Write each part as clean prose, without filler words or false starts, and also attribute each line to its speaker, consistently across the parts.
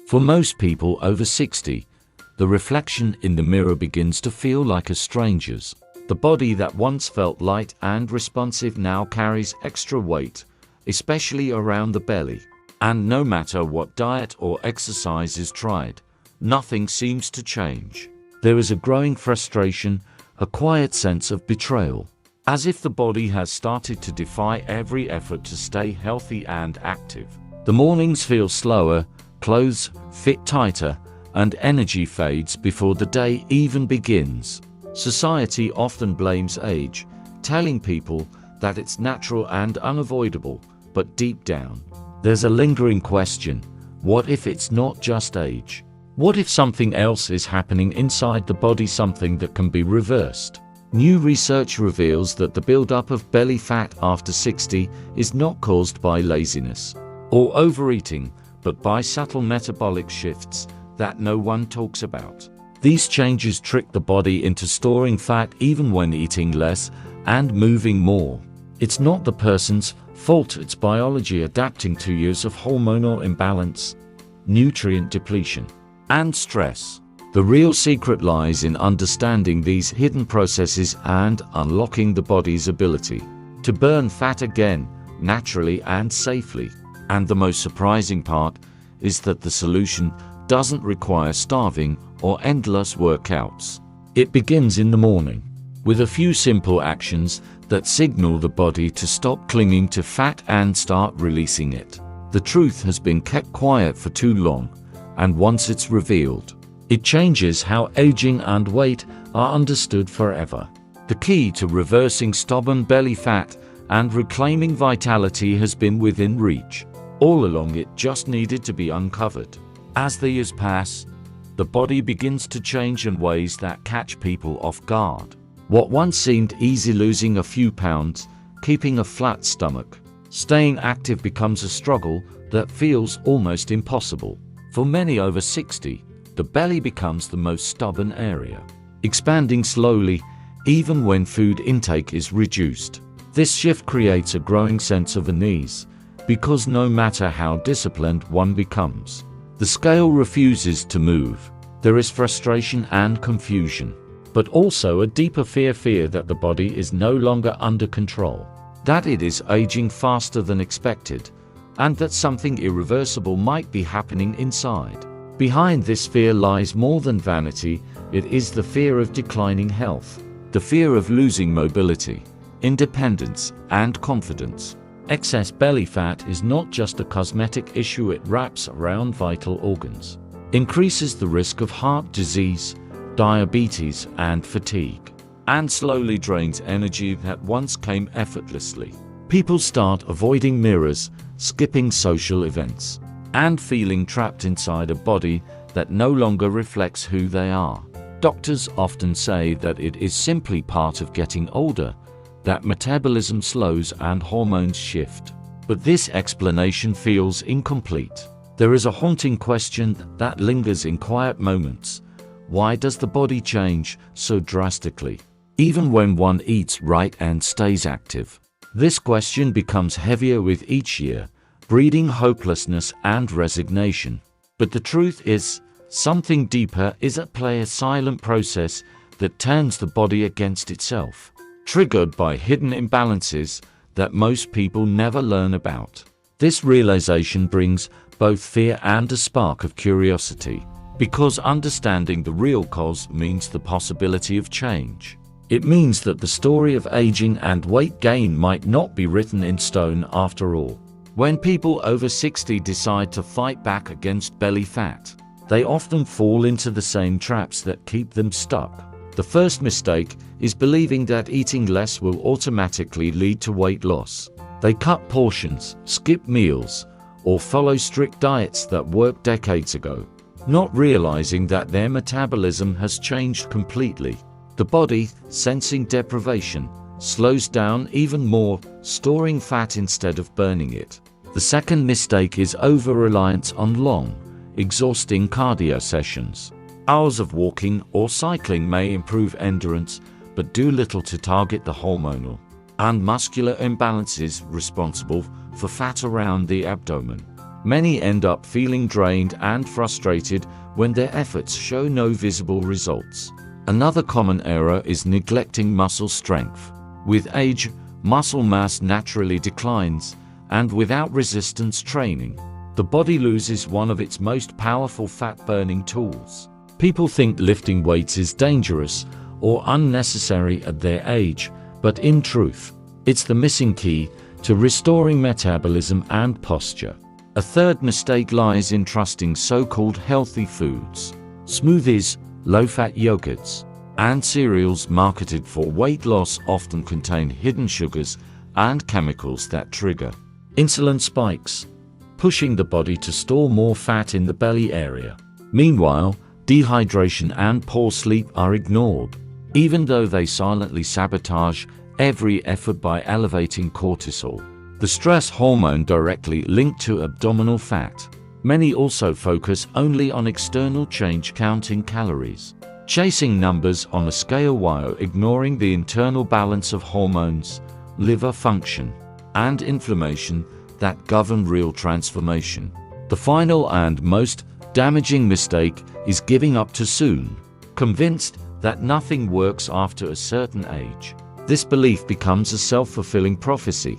Speaker 1: For most people over 60, the reflection in the mirror begins to feel like a stranger's. The body that once felt light and responsive now carries extra weight, especially around the belly. And no matter what diet or exercise is tried, nothing seems to change. There is a growing frustration, a quiet sense of betrayal, as if the body has started to defy every effort to stay healthy and active. The mornings feel slower, clothes fit tighter, and energy fades before the day even begins. Society often blames age, telling people that it's natural and unavoidable, but deep down, there's a lingering question: what if it's not just age? What if something else is happening inside the body, something that can be reversed? New research reveals that the buildup of belly fat after 60 is not caused by laziness or overeating, but by subtle metabolic shifts that no one talks about. These changes trick the body into storing fat even when eating less and moving more. It's not the person's fault, it's biology adapting to years of hormonal imbalance, nutrient depletion, and stress. The real secret lies in understanding these hidden processes and unlocking the body's ability to burn fat again, naturally and safely. And the most surprising part is that the solution doesn't require starving or endless workouts. It begins in the morning, with a few simple actions that signal the body to stop clinging to fat and start releasing it. The truth has been kept quiet for too long, and once it's revealed, it changes how aging and weight are understood forever. The key to reversing stubborn belly fat and reclaiming vitality has been within reach. All along, it just needed to be uncovered. As the years pass, the body begins to change in ways that catch people off guard. What once seemed easy, losing a few pounds, keeping a flat stomach, staying active, becomes a struggle that feels almost impossible. For many over 60, the belly becomes the most stubborn area, expanding slowly even when food intake is reduced. This shift creates a growing sense of unease, because no matter how disciplined one becomes, the scale refuses to move. There is frustration and confusion, but also a deeper fear that the body is no longer under control, that it is aging faster than expected, and that something irreversible might be happening inside. Behind this fear lies more than vanity. It is the fear of declining health, the fear of losing mobility, independence, and confidence. Excess belly fat is not just a cosmetic issue, it wraps around vital organs, increases the risk of heart disease, diabetes, and fatigue, and slowly drains energy that once came effortlessly. People start avoiding mirrors, skipping social events, and feeling trapped inside a body that no longer reflects who they are. Doctors often say that it is simply part of getting older, that metabolism slows and hormones shift. But this explanation feels incomplete. There is a haunting question that lingers in quiet moments. Why does the body change so drastically, even when one eats right and stays active? This question becomes heavier with each year, breeding hopelessness and resignation. But the truth is, something deeper is at play, a silent process that turns the body against itself, triggered by hidden imbalances that most people never learn about. This realization brings both fear and a spark of curiosity, because understanding the real cause means the possibility of change. It means that the story of aging and weight gain might not be written in stone after all. When people over 60 decide to fight back against belly fat, they often fall into the same traps that keep them stuck. The first mistake is believing that eating less will automatically lead to weight loss. They cut portions, skip meals, or follow strict diets that worked decades ago, not realizing that their metabolism has changed completely. The body, sensing deprivation, slows down even more, storing fat instead of burning it. The second mistake is over-reliance on long, exhausting cardio sessions. Hours of walking or cycling may improve endurance, but do little to target the hormonal and muscular imbalances responsible for fat around the abdomen. Many end up feeling drained and frustrated when their efforts show no visible results. Another common error is neglecting muscle strength. With age, muscle mass naturally declines, and without resistance training, the body loses one of its most powerful fat-burning tools. People think lifting weights is dangerous or unnecessary at their age, but in truth, it's the missing key to restoring metabolism and posture. A third mistake lies in trusting so-called healthy foods. Smoothies, low-fat yogurts, and cereals marketed for weight loss often contain hidden sugars and chemicals that trigger insulin spikes, pushing the body to store more fat in the belly area. Meanwhile, dehydration and poor sleep are ignored, even though they silently sabotage every effort by elevating cortisol, the stress hormone directly linked to abdominal fat. Many also focus only on external change, counting calories, chasing numbers on a scale while ignoring the internal balance of hormones, liver function, and inflammation that govern real transformation. The final and most damaging mistake is giving up too soon, convinced that nothing works after a certain age. This belief becomes a self-fulfilling prophecy,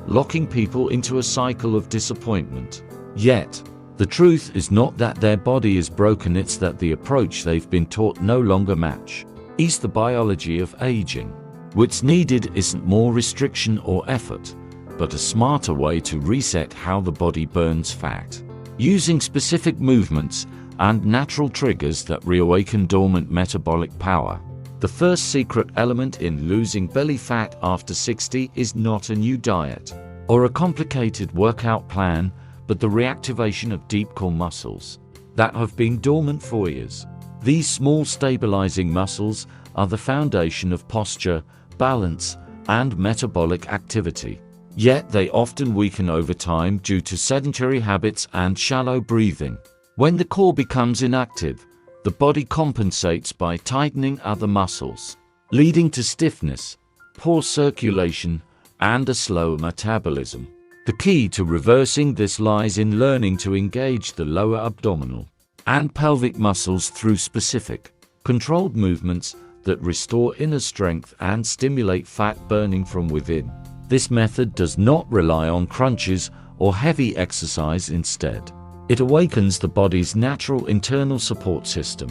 Speaker 1: locking people into a cycle of disappointment. Yet, the truth is not that their body is broken, it's that the approach they've been taught no longer match. It's the biology of aging. What's needed isn't more restriction or effort, but a smarter way to reset how the body burns fat, using specific movements and natural triggers that reawaken dormant metabolic power. The first secret element in losing belly fat after 60 is not a new diet or a complicated workout plan, but the reactivation of deep core muscles that have been dormant for years. These small stabilizing muscles are the foundation of posture, balance, and metabolic activity. Yet they often weaken over time due to sedentary habits and shallow breathing. When the core becomes inactive, the body compensates by tightening other muscles, leading to stiffness, poor circulation, and a slower metabolism. The key to reversing this lies in learning to engage the lower abdominal and pelvic muscles through specific, controlled movements that restore inner strength and stimulate fat burning from within. This method does not rely on crunches or heavy exercise. Instead, it awakens the body's natural internal support system,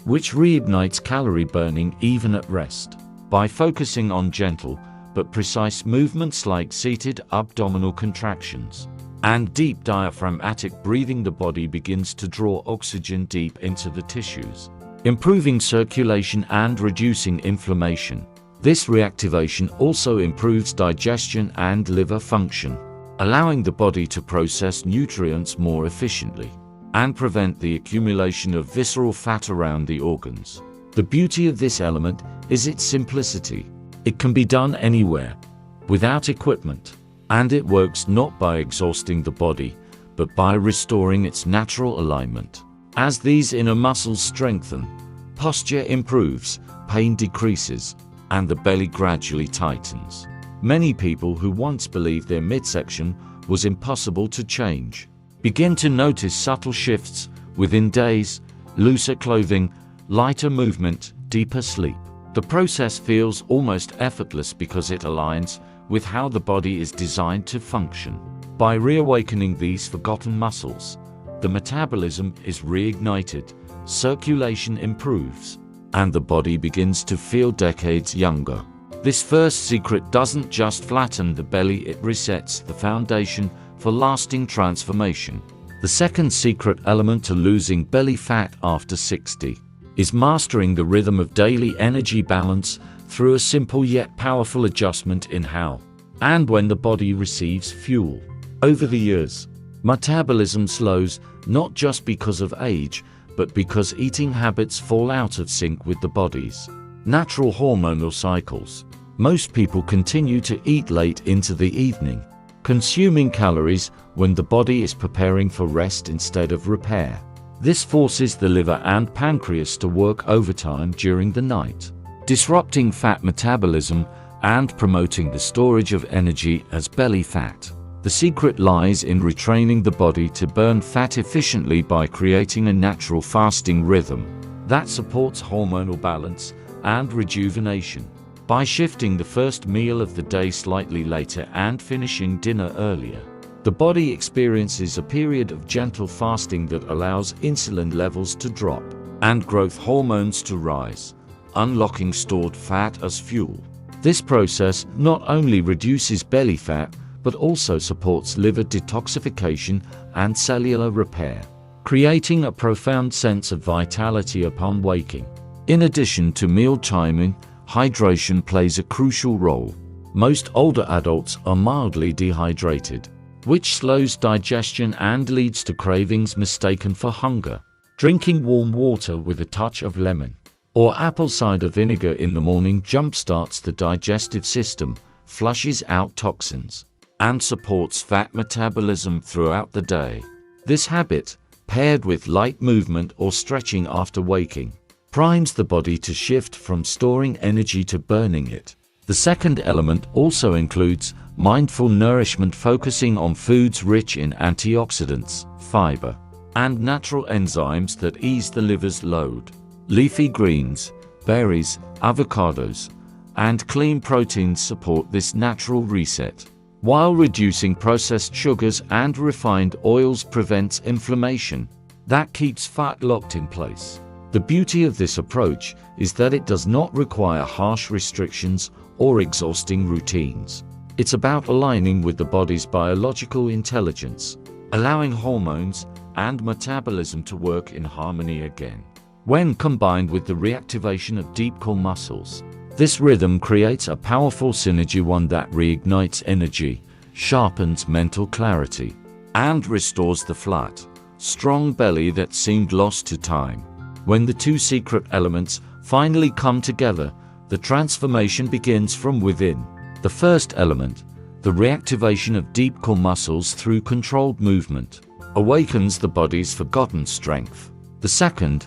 Speaker 1: which reignites calorie burning even at rest. By focusing on gentle but precise movements like seated abdominal contractions and deep diaphragmatic breathing, the body begins to draw oxygen deep into the tissues, improving circulation and reducing inflammation. This reactivation also improves digestion and liver function, allowing the body to process nutrients more efficiently and prevent the accumulation of visceral fat around the organs. The beauty of this element is its simplicity. It can be done anywhere, without equipment, and it works not by exhausting the body, but by restoring its natural alignment. As these inner muscles strengthen, posture improves, pain decreases, and the belly gradually tightens. Many people who once believed their midsection was impossible to change begin to notice subtle shifts within days: looser clothing, lighter movement, deeper sleep. The process feels almost effortless because it aligns with how the body is designed to function. By reawakening these forgotten muscles, the metabolism is reignited, circulation improves, and the body begins to feel decades younger. This first secret doesn't just flatten the belly, it resets the foundation for lasting transformation. The second secret element to losing belly fat after 60 is mastering the rhythm of daily energy balance through a simple yet powerful adjustment in how and when the body receives fuel. Over the years, metabolism slows not just because of age, but because eating habits fall out of sync with the body's natural hormonal cycles. Most people continue to eat late into the evening, consuming calories when the body is preparing for rest instead of repair. This forces the liver and pancreas to work overtime during the night, disrupting fat metabolism and promoting the storage of energy as belly fat. The secret lies in retraining the body to burn fat efficiently by creating a natural fasting rhythm that supports hormonal balance and rejuvenation. By shifting the first meal of the day slightly later and finishing dinner earlier, the body experiences a period of gentle fasting that allows insulin levels to drop and growth hormones to rise, unlocking stored fat as fuel. This process not only reduces belly fat, but also supports liver detoxification and cellular repair, creating a profound sense of vitality upon waking. In addition to meal timing, hydration plays a crucial role. Most older adults are mildly dehydrated, which slows digestion and leads to cravings mistaken for hunger. Drinking warm water with a touch of lemon or apple cider vinegar in the morning jumpstarts the digestive system, flushes out toxins, and supports fat metabolism throughout the day. This habit, paired with light movement or stretching after waking, primes the body to shift from storing energy to burning it. The second element also includes mindful nourishment, focusing on foods rich in antioxidants, fiber, and natural enzymes that ease the liver's load. Leafy greens, berries, avocados, and clean proteins support this natural reset, while reducing processed sugars and refined oils prevents inflammation that keeps fat locked in place. The beauty of this approach is that it does not require harsh restrictions or exhausting routines. It's about aligning with the body's biological intelligence, allowing hormones and metabolism to work in harmony again. When combined with the reactivation of deep core muscles, this rhythm creates a powerful synergy, one that reignites energy, sharpens mental clarity, and restores the flat, strong belly that seemed lost to time. When the two secret elements finally come together, the transformation begins from within. The first element, the reactivation of deep core muscles through controlled movement, awakens the body's forgotten strength. The second,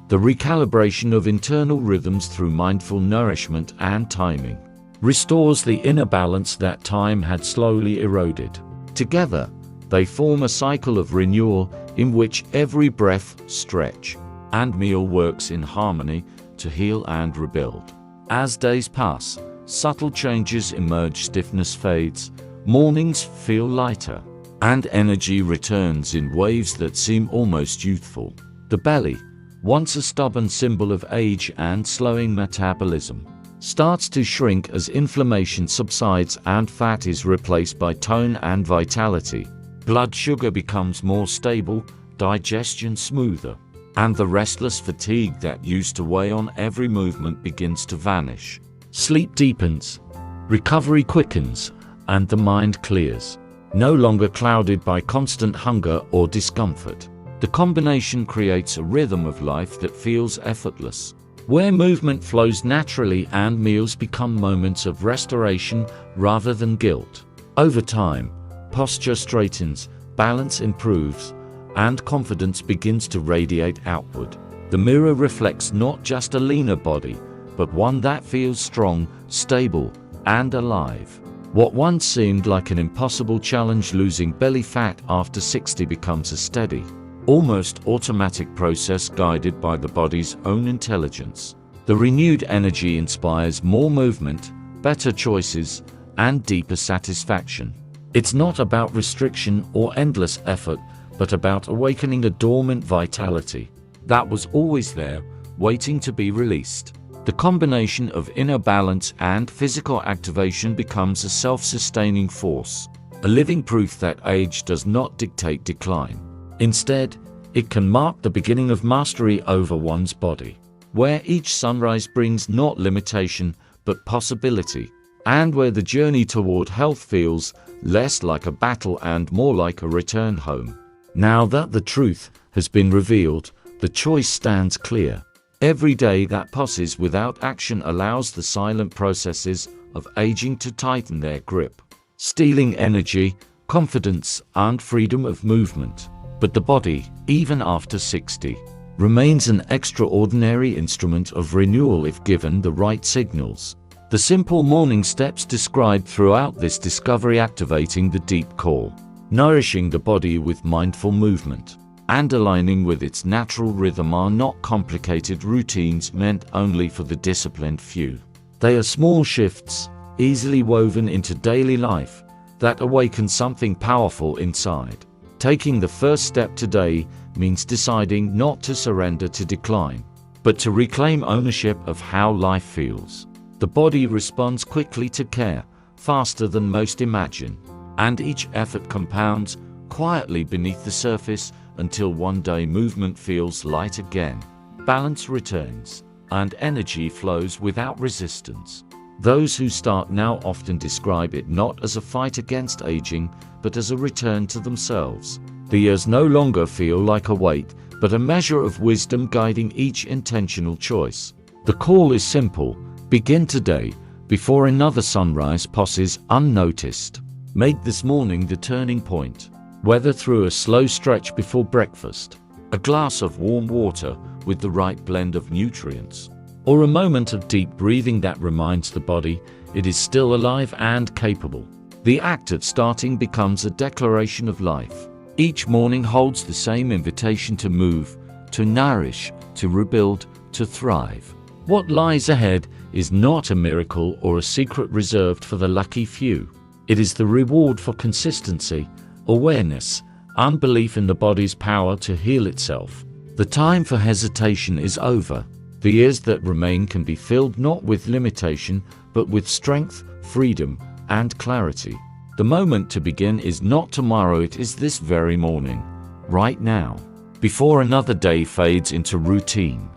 Speaker 1: the recalibration of internal rhythms through mindful nourishment and timing, restores the inner balance that time had slowly eroded. Together, they form a cycle of renewal in which every breath, stretch, and meal works in harmony to heal and rebuild. As days pass, subtle changes emerge, stiffness fades, mornings feel lighter, and energy returns in waves that seem almost youthful. The belly, once a stubborn symbol of age and slowing metabolism, starts to shrink as inflammation subsides and fat is replaced by tone and vitality. Blood sugar becomes more stable, digestion smoother, and the restless fatigue that used to weigh on every movement begins to vanish. Sleep deepens, recovery quickens, and the mind clears, no longer clouded by constant hunger or discomfort. The combination creates a rhythm of life that feels effortless, where movement flows naturally and meals become moments of restoration rather than guilt. Over time, posture straightens, balance improves, and confidence begins to radiate outward. The mirror reflects not just a leaner body, but one that feels strong, stable, and alive. What once seemed like an impossible challenge, losing belly fat after 60, becomes a steady, almost automatic process guided by the body's own intelligence. The renewed energy inspires more movement, better choices, and deeper satisfaction. It's not about restriction or endless effort, but about awakening a dormant vitality that was always there, waiting to be released. The combination of inner balance and physical activation becomes a self-sustaining force, a living proof that age does not dictate decline. Instead, it can mark the beginning of mastery over one's body, where each sunrise brings not limitation, but possibility, and where the journey toward health feels less like a battle and more like a return home. Now that the truth has been revealed, the choice stands clear. Every day that passes without action allows the silent processes of aging to tighten their grip, stealing energy, confidence, and freedom of movement. But the body, even after 60, remains an extraordinary instrument of renewal if given the right signals. The simple morning steps described throughout this discovery, activating the deep core, nourishing the body with mindful movement, and aligning with its natural rhythm, are not complicated routines meant only for the disciplined few. They are small shifts, easily woven into daily life, that awaken something powerful inside. Taking the first step today means deciding not to surrender to decline, but to reclaim ownership of how life feels. The body responds quickly to care, faster than most imagine, and each effort compounds quietly beneath the surface until one day movement feels light again, balance returns, and energy flows without resistance. Those who start now often describe it not as a fight against aging, but as a return to themselves. The years no longer feel like a weight, but a measure of wisdom guiding each intentional choice. The call is simple: begin today, before another sunrise passes unnoticed. Make this morning the turning point, whether through a slow stretch before breakfast, a glass of warm water with the right blend of nutrients, or a moment of deep breathing that reminds the body it is still alive and capable. The act of starting becomes a declaration of life. Each morning holds the same invitation to move, to nourish, to rebuild, to thrive. What lies ahead is not a miracle or a secret reserved for the lucky few. It is the reward for consistency, awareness, and belief in the body's power to heal itself. The time for hesitation is over. The years that remain can be filled not with limitation, but with strength, freedom, and clarity. The moment to begin is not tomorrow, it is this very morning, right now, before another day fades into routine.